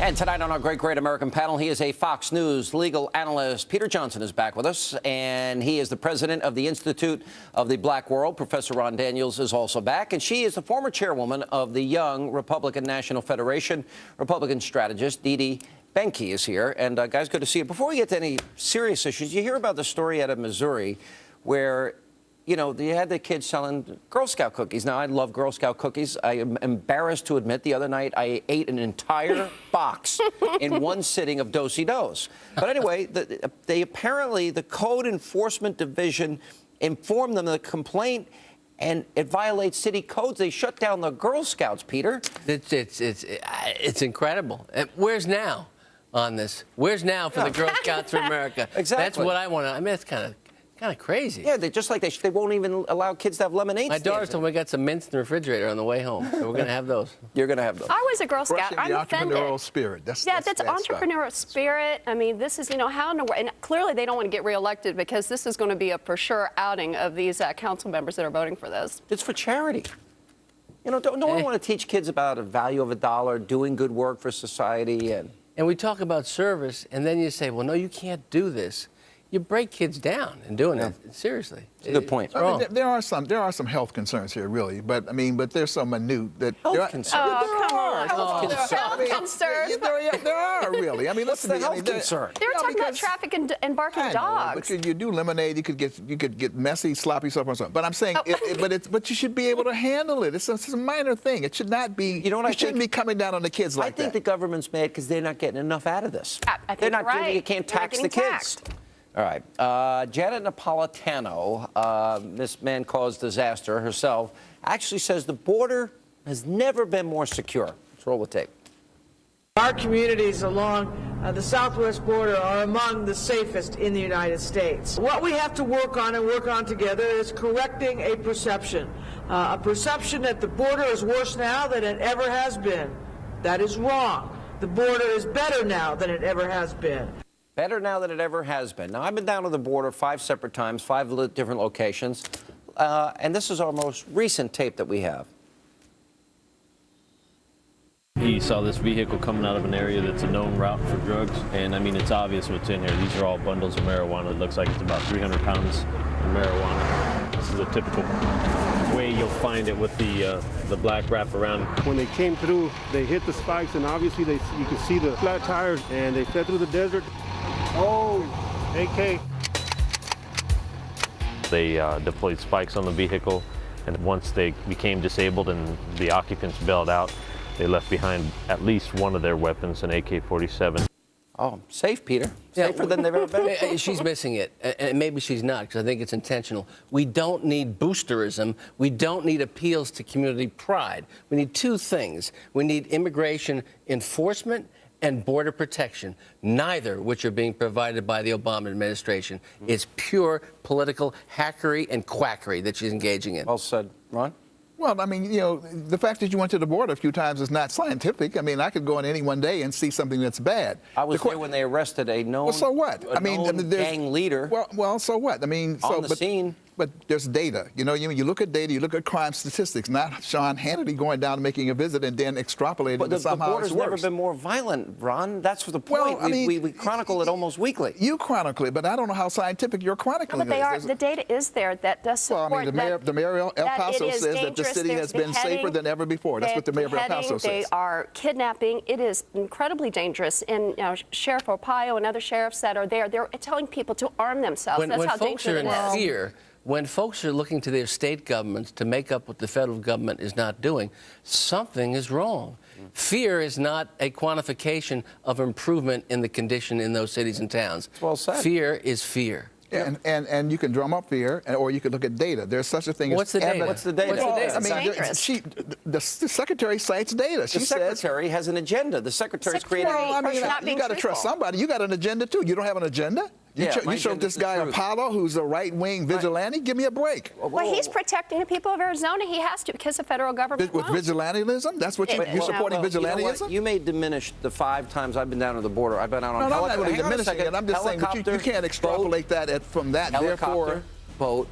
And tonight on our Great American panel, he is a Fox News legal analyst. Peter Johnson is back with us, and he is the president of the Institute of the Black World. Professor Ron Daniels is also back, and she is the former chairwoman of the Young Republican National Federation. Republican strategist Dee Dee Benke is here. And guys, good to see you. Before we get to any serious issues, you hear about the story out of Missouri where, you know, they had the kids selling Girl Scout cookies. Now, I love Girl Scout cookies. I am embarrassed to admit the other night I ate an entire box in one sitting of Do-si-dos. But anyway, apparently the Code Enforcement Division informed them of the complaint, and it violates city codes. They shut down the Girl Scouts, Peter. It's incredible. Where's now on this? Where's now for the Girl Scouts of America? Exactly. That's what I want to. I mean, it's kind of crazy. Yeah, they won't even allow kids to have lemonade My stands. daughter told me we got some mints in the refrigerator on the way home, so we're going to have those. You're going to have those. I was a Girl Scout. I'm the offended. entrepreneurial spirit. That's entrepreneurial spirit. I mean, this is, you know, how in the world, and clearly they don't want to get reelected because this is going to be a for sure outing of these council members that are voting for this. It's for charity. You know, don't we want to teach kids about the value of a dollar, doing good work for society? And we talk about service, and then you say, well, no, you can't do this. You break kids down in doing it. Seriously. It's a good point. I mean, there are some health concerns here, really, but I mean, but there's some minute that health concerns. Oh, come on. Health concerns. There are really. I mean, listen. What's the health concern? They were talking about traffic and barking dogs. But you do lemonade, you could get messy, sloppy stuff or something. But I'm saying, but you should be able to handle it. It's a minor thing. It should not be. You know what? It shouldn't be coming down on the kids like that. I think the government's mad because they're not getting enough out of this. I think they're not right. giving. You can't tax the kids. Taxed. All right. Janet Napolitano, this man-caused disaster herself, actually says the border has never been more secure. Let's roll the tape. Our communities along the southwest border are among the safest in the United States. What we have to work on and work on together is correcting a perception that the border is worse now than it ever has been. That is wrong. The border is better now than it ever has been. Better now than it ever has been. Now, I've been down to the border 5 separate times, 5 different locations, and this is our most recent tape that we have. He saw this vehicle coming out of an area that's a known route for drugs, and I mean, it's obvious what's in here. These are all bundles of marijuana. It looks like it's about 300 pounds of marijuana. This is a typical way you'll find it with the black wrap around. When they came through, they hit the spikes, and obviously you can see the flat tires, and they fled through the desert. Oh, AK. They deployed spikes on the vehicle, and once they became disabled and the occupants bailed out, they left behind at least one of their weapons, an AK-47. Oh, safe, Peter. Safer than they've ever been. She's missing it, and maybe she's not, because I think it's intentional. We don't need boosterism. We don't need appeals to community pride. We need 2 things. We need immigration enforcement and border protection, neither which are being provided by the Obama administration. It's pure political hackery and quackery that she's engaging in. Well said. Ron? Well, I mean, you know, the fact that you went to the border a few times is not scientific. I mean, I could go in any one day and see something that's bad. I was there when they arrested a known, well, so what? I mean, gang leader. Well, so what? I mean, on the scene. But there's data. You know, you look at data, you look at crime statistics, not Sean Hannity going down and making a visit and then extrapolating that somehow it's worse. The border's never been more violent, Ron. That's the point. Well, I mean, we chronicle it almost weekly. You chronicle it, but I don't know how scientific your chronicling is. The data is there that does support. Well, I mean, the mayor of El Paso says that the city has been safer than ever before. That's what the mayor of El Paso says. They are kidnapping. It is incredibly dangerous. And Sheriff Arpaio and other sheriffs that are there, they're telling people to arm themselves. That's how dangerous it is. Fear, when folks are looking to their state governments to make up what the federal government is not doing, something is wrong. Fear is not a quantification of improvement in the condition in those cities and towns. Well said. Fear is fear. And you can drum up fear, or you can look at data. There's such a thing as What's the data? What's the data? I mean, the secretary cites data. The secretary has an agenda. The secretary's creating. Well, I mean, you got to trust somebody. You got an agenda too. You don't have an agenda? You showed this guy Apollo, who's a right-wing vigilante. Give me a break. Well, he's protecting the people of Arizona. He has to because the federal government with vigilantism. That's what you're supporting vigilantism. You may diminish the 5 times I've been down to the border. I've been out on helicopter. I'm not really diminishing it. I'm just saying that you can't extrapolate that from that. Helicopter, boat,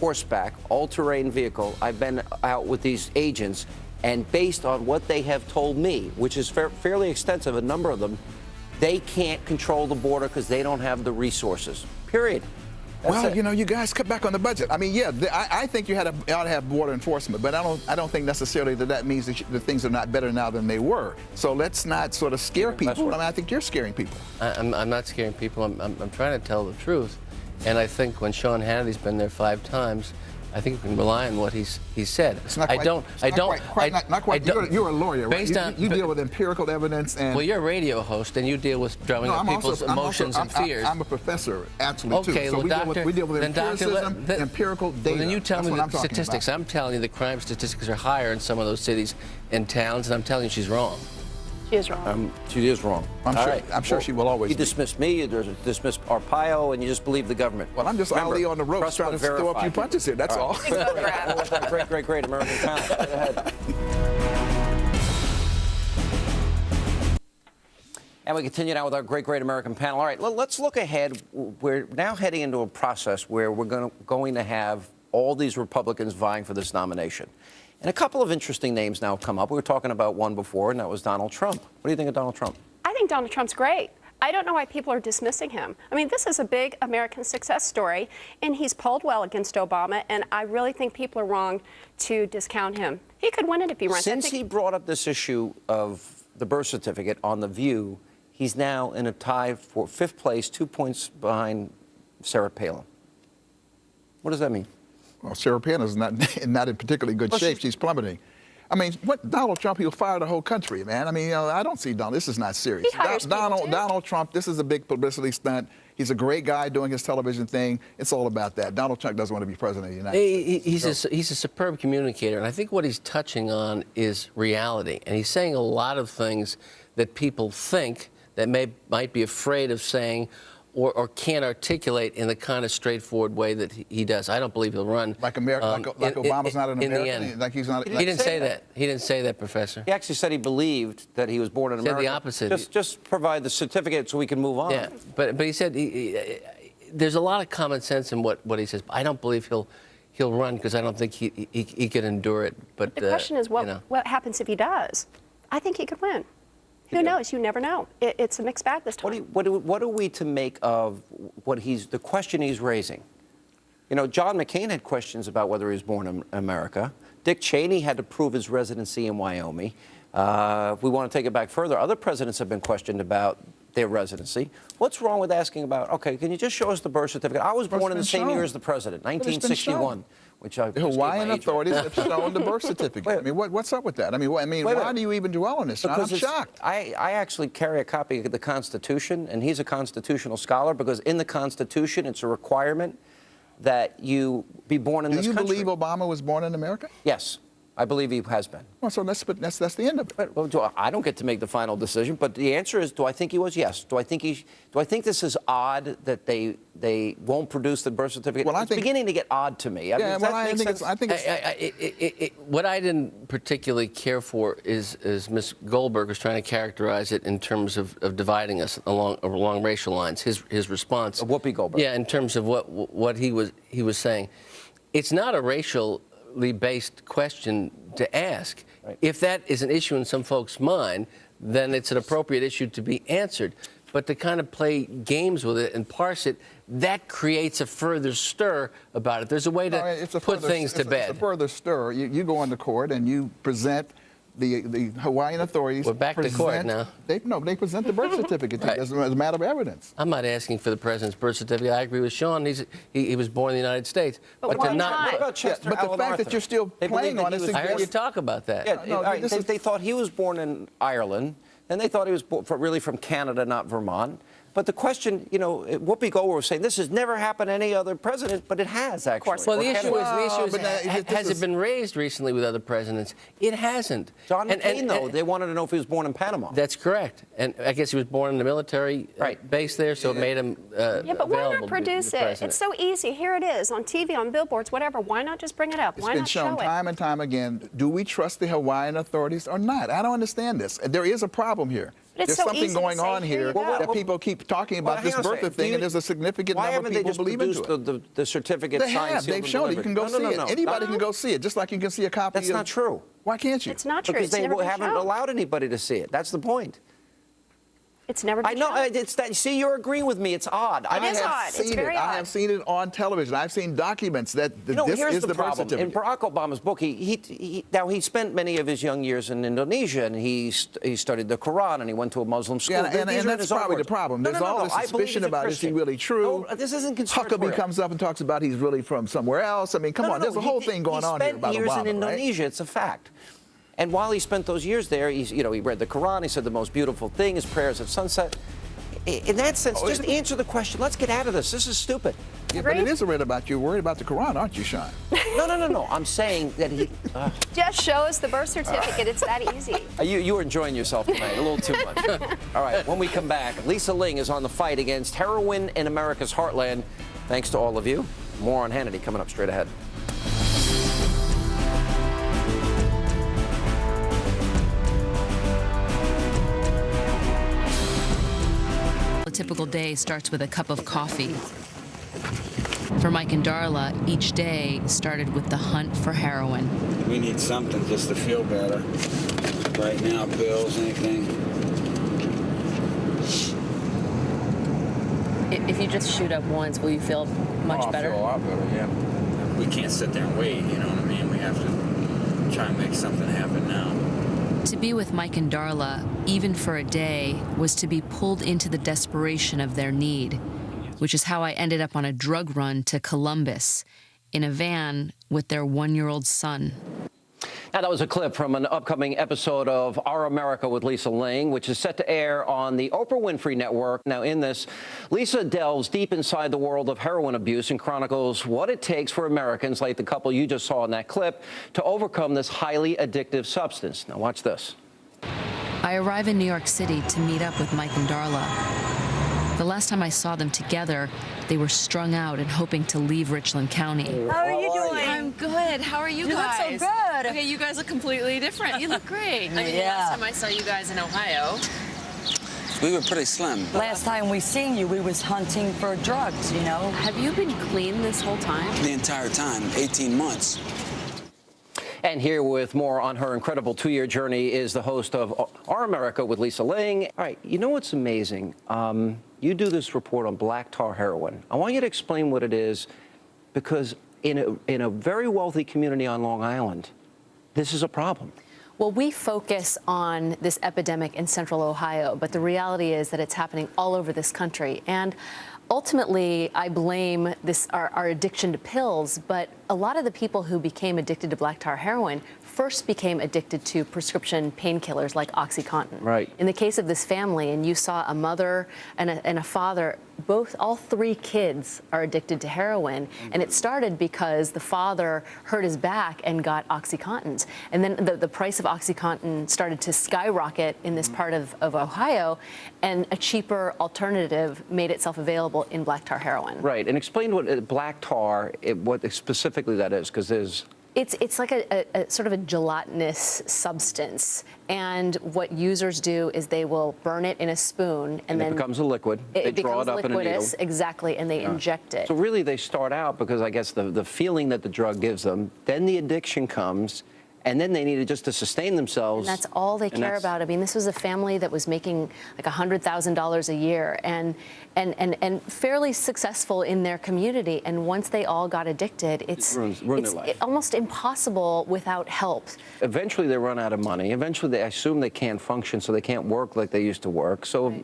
horseback, all-terrain vehicle. I've been out with these agents. And based on what they have told me, which is fairly extensive, a number of them, they can't control the border because they don't have the resources, period. Well, you know, you guys cut back on the budget. I mean, yeah, I think you ought to have border enforcement, but I don't think necessarily that means that things are not better now than they were. So let's not sort of scare people. I mean, I think you're scaring people. I'm not scaring people. I'm trying to tell the truth. And I think when Sean Hannity's been there 5 times, I think we can rely on what he's said. It's not quite. You're a lawyer, right? You deal with empirical evidence and. Well, you're a radio host, and you deal with drumming up people's emotions and fears. I'm a professor, actually, too. Okay, So well, we deal with empiricism, empirical data. Well, then you tell me the statistics. About. I'm telling you the crime statistics are higher in some of those cities and towns, and I'm telling you she's wrong. She is wrong. She is wrong. I'm sure she will always. You dismiss me, you dismiss Arpaio, and you just believe the government. Well, I'm just Ali on the ropes trying to throw a few punches here. That's all. Great American panel. Go ahead. And we continue now with our great American panel. All right, let's look ahead. We're now heading into a process where we're going to have all these Republicans vying for this nomination. And a couple of interesting names now have come up. We were talking about one before, and that was Donald Trump. What do you think of Donald Trump? I think Donald Trump's great. I don't know why people are dismissing him. I mean, this is a big American success story, and he's polled well against Obama, and I really think people are wrong to discount him. He could win it if he runs. Since he brought up this issue of the birth certificate on The View, he's now in a tie for 5th place, 2 points behind Sarah Palin. What does that mean? Well, Sarah Palin is not in particularly good shape. She's plummeting. I mean, what Donald Trump, he'll fire the whole country, man. I mean, I don't see Donald. This is not serious. Donald Trump, this is a big publicity stunt. He's a great guy doing his television thing. It's all about that. Donald Trump doesn't want to be president of the United States. He's a superb communicator, and I think what he's touching on is reality. And he's saying a lot of things that people think that might be afraid of saying or can't articulate in the kind of straightforward way that he does. I don't believe he'll run. Like Obama's not an American? In the end. Like he's not, he didn't say that. He didn't say that, Professor. He actually said he believed that he was born in America. He said the opposite. Just provide the certificate so we can move on. Yeah, but he said there's a lot of common sense in what he says. I don't believe he'll run because I don't think he could endure it. But the question is, what happens if he does? I think he could win. Who knows? You never know. It's a mixed bag this time. What are we to make of the question he's raising? You know, John McCain had questions about whether he was born in America. Dick Cheney had to prove his residency in Wyoming. If we want to take it back further, other presidents have been questioned about their residency. What's wrong with asking about, okay, can you just show us the birth certificate? I was born in the same year as the president, 1961. The Hawaiian authorities have shown the birth certificate. I mean, what's up with that? I mean, why do you even dwell on this? Because I'm shocked. I actually carry a copy of the Constitution, and he's a constitutional scholar, because in the Constitution, it's a requirement that you be born in this country. Do you believe Obama was born in America? Yes. I believe he has been. Well, so that's the end of it. Well, I don't get to make the final decision, but the answer is: do I think he was? Yes. Do I think this is odd that they won't produce the birth certificate? Well, it's beginning to get odd to me. I think what I didn't particularly care for is Ms. Goldberg was trying to characterize it in terms of dividing us along racial lines. His response. Whoopi Goldberg. Yeah, in terms of what he was saying, it's not a racial based question to ask. Right. If that is an issue in some folks' mind, then it's an appropriate issue to be answered. But to kind of play games with it and parse it, that creates a further stir about it. There's a way to put things to bed. It's a further stir. You go into court and you present the Hawaiian authorities. We're back to court now. They present the birth certificate as a matter of evidence. I'm not asking for the president's birth certificate. I agree with Sean. He was born in the United States. But the fact that you're still playing on it. I heard you talk about that. Yeah, they thought he was born in Ireland, and they thought he was really from Canada, not Vermont. But the question, Whoopi Goldberg was saying this has never happened to any other president, but it has actually. Of course. Well, the issue is, has it been raised recently with other presidents? It hasn't. John McCain, though, they wanted to know if he was born in Panama. That's correct. And I guess he was born in the military base there, so it made him yeah, but why not produce it? It's so easy. Here it is, on TV, on billboards, whatever. Why not just bring it up? Why not show it? It's been shown time and time again. Do we trust the Hawaiian authorities or not? I don't understand this. There is a problem here. But it's There's so easy something to going say, on here here you go. that people keep talking about this birther thing, and there's a significant number of people believe into it. Why haven't they just produced the certificate They signed, have. sealed, They've and shown it. You delivered? can go see it. Anybody can go see it, just like you can see a copy That's not true. Why can't you? It's not true. Because It's they never been haven't shown. allowed anybody to see it. That's the point. It's never been I know. shown. It's that. See, you're agreeing with me. It's odd. It is odd. It's very odd. I have seen it on television. I've seen documents that this here's is the birth problem. In certificate. Barack Obama's book, he spent many of his young years in Indonesia, and he studied the Quran, and he went to a Muslim school. Yeah, and These are that's his own probably the words. problem. No, There's no, all no, this I believe suspicion he's a about is he Christian. really true? No, this isn't Huckabee conspiratorial. comes up and talks about he's really from somewhere else. I mean, come on, there's a whole thing going on here about He spent years Obama, in Indonesia. right? It's a fact. And while he spent those years there, he read the Quran. He said the most beautiful thing is prayers at sunset. In that sense, just answer the question. Let's get out of this. This is stupid. Yeah, but it is a read about you. You're worried about the Quran, aren't you, Sean? No. I'm saying that he. Just show us the birth certificate. It's that easy. You were enjoying yourself tonight, a little too much. All right, when we come back, Lisa Ling is on the fight against heroin in America's heartland. Thanks to all of you. More on Hannity coming up straight ahead. A typical day starts with a cup of coffee. For Mike and Darla, each day started with the hunt for heroin. We need something just to feel better. Right now, pills, anything. If you just shoot up once, will you feel much better? I feel a lot better, yeah. We can't sit there and wait, you know what I mean? We have to try and make something happen now. To be with Mike and Darla, even for a day, was to be pulled into the desperation of their need, which is how I ended up on a drug run to Columbus in a van with their 1-year-old son. Now, that was a clip from an upcoming episode of Our America with Lisa Ling, which is set to air on the Oprah Winfrey Network. Now, in this, Lisa delves deep inside the world of heroin abuse and chronicles what it takes for Americans, like the couple you just saw in that clip, to overcome this highly addictive substance. Now, watch this. I arrive in New York City to meet up with Mike and Darla. The last time I saw them together, they were strung out and hoping to leave Richland County. How are you doing? I'm good. How are you guys? You look so good. Okay, you guys look completely different. You look great. I mean, the last time I saw you guys in Ohio. We were pretty slim. Last time we seen you, we was hunting for drugs, you know. Have you been clean this whole time? The entire time, 18 months. And here with more on her incredible 2-year journey is the host of Our America with Lisa Ling. All right, you know what's amazing? You do this report on black tar heroin. I want you to explain what it is, because in a very wealthy community on Long Island, this is a problem. Well, we focus on this epidemic in central Ohio, but the reality is that it's happening all over this country. And ultimately, I blame our addiction to pills, but a lot of the people who became addicted to black tar heroin first became addicted to prescription painkillers like OxyContin. Right. In the case of this family, and you saw a mother and a father, all 3 kids are addicted to heroin, and it started because the father hurt his back and got OxyContin. And then the price of OxyContin started to skyrocket in this part of Ohio, and a cheaper alternative made itself available in black tar heroin. Right, and explain what black tar, what specifically that is, because there's... It's like a sort of a gelatinous substance, and what users do is they will burn it in a spoon, and then it becomes a liquid. They draw it up in a needle. Exactly, and they inject it. So really, they start out because I guess the feeling that the drug gives them, then the addiction comes, and then they need it just to sustain themselves. And that's all they care about. I mean, this was a family that was making like $100,000 a year and fairly successful in their community. And once they all got addicted, it's almost impossible without help. Eventually, they run out of money. Eventually, they assume they can't function, so they can't work like they used to work. So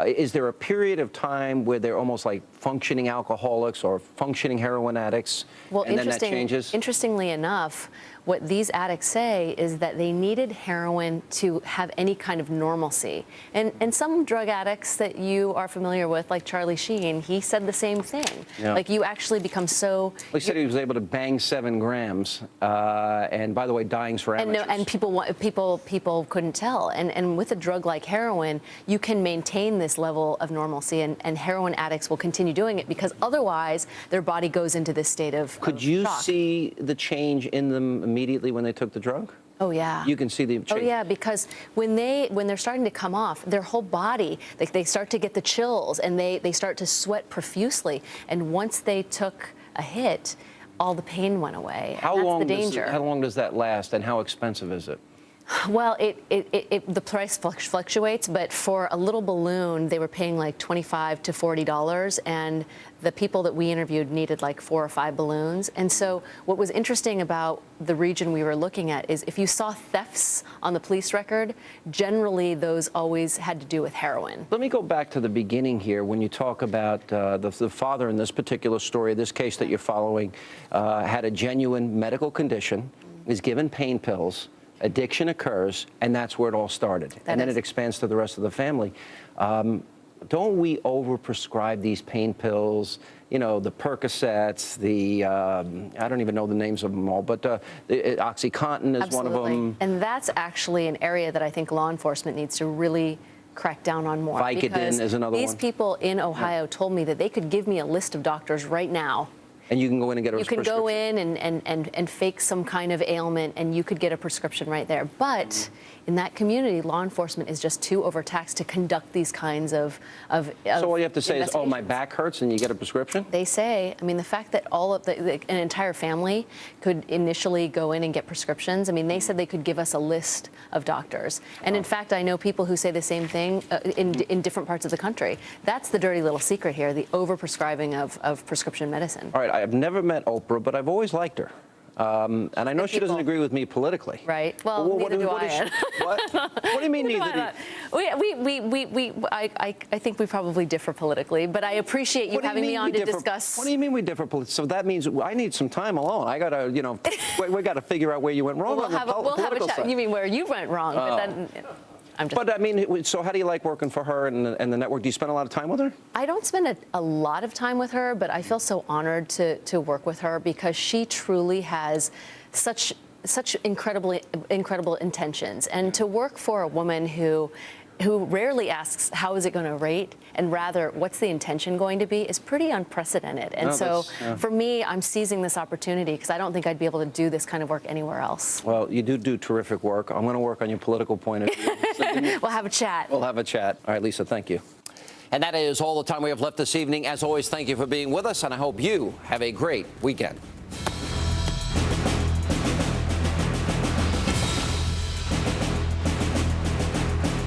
is there a period of time where they're almost like functioning alcoholics or functioning heroin addicts, well, and then that changes? Interestingly enough, what these addicts say is that they needed heroin to have any kind of normalcy. And some drug addicts that you are familiar with, like Charlie Sheen, he said the same thing. Yeah. Like, you actually become so... Well, he said he was able to bang 7 grams, and by the way, dying's for amateurs. And people couldn't tell. And with a drug like heroin, you can maintain this level of normalcy, and heroin addicts will continue doing it because otherwise their body goes into this state of Could you shock. see the change in them immediately when they took the drug? Oh yeah. You can see the change. Oh yeah, because when they're starting to come off, their whole body, they start to get the chills and they start to sweat profusely. And once they took a hit, all the pain went away. How and that's long the danger. how long does that last, and how expensive is it? Well, the price fluctuates, but for a little balloon, they were paying like $25 to $40, and the people that we interviewed needed like 4 or 5 balloons. And so what was interesting about the region we were looking at is if you saw thefts on the police record, generally those always had to do with heroin. Let me go back to the beginning here when you talk about the father in this particular story, this case that you're following, had a genuine medical condition, is given pain pills, addiction occurs, and that's where it all started. And then it expands to the rest of the family. Don't we overprescribe these pain pills? You know, the Percocets, the, I don't even know the names of them all, but the OxyContin is one of them. And that's actually an area that I think law enforcement needs to really crack down on more. Vicodin is another one. These people in Ohio told me that they could give me a list of doctors right now. And you can go in and get a prescription. You can go in and fake some kind of ailment, and you could get a prescription right there. But in that community, law enforcement is just too overtaxed to conduct these kinds of So all you have to say is, oh, my back hurts, and you get a prescription? They say, I mean, the fact that all of an entire family could initially go in and get prescriptions, I mean, they said they could give us a list of doctors. And in fact, I know people who say the same thing in different parts of the country. That's the dirty little secret here, the overprescribing of prescription medicine. All right, I've never met Oprah, but I've always liked her. And I know she doesn't agree with me politically. Right. Well, neither do I. What? What do you mean neither do you? I think we probably differ politically, but I appreciate you having me on to discuss. What do you mean we differ politically? So that means I need some time alone. I got to, you know, we got to figure out where you went wrong We'll have a chat. side. You mean where you went wrong? But then, But I mean, so how do you like working for her and the network? Do you spend a lot of time with her? I don't spend a lot of time with her, but I feel so honored to work with her because she truly has such incredible intentions. And to work for a woman who rarely asks, how is it going to rate? And rather, what's the intention going to be is pretty unprecedented. And for me, I'm seizing this opportunity because I don't think I'd be able to do this kind of work anywhere else. Well, you do terrific work. I'm going to work on your political point of view. We'll have a chat. We'll have a chat. All right, Lisa, thank you. And that is all the time we have left this evening. As always, thank you for being with us, and I hope you have a great weekend.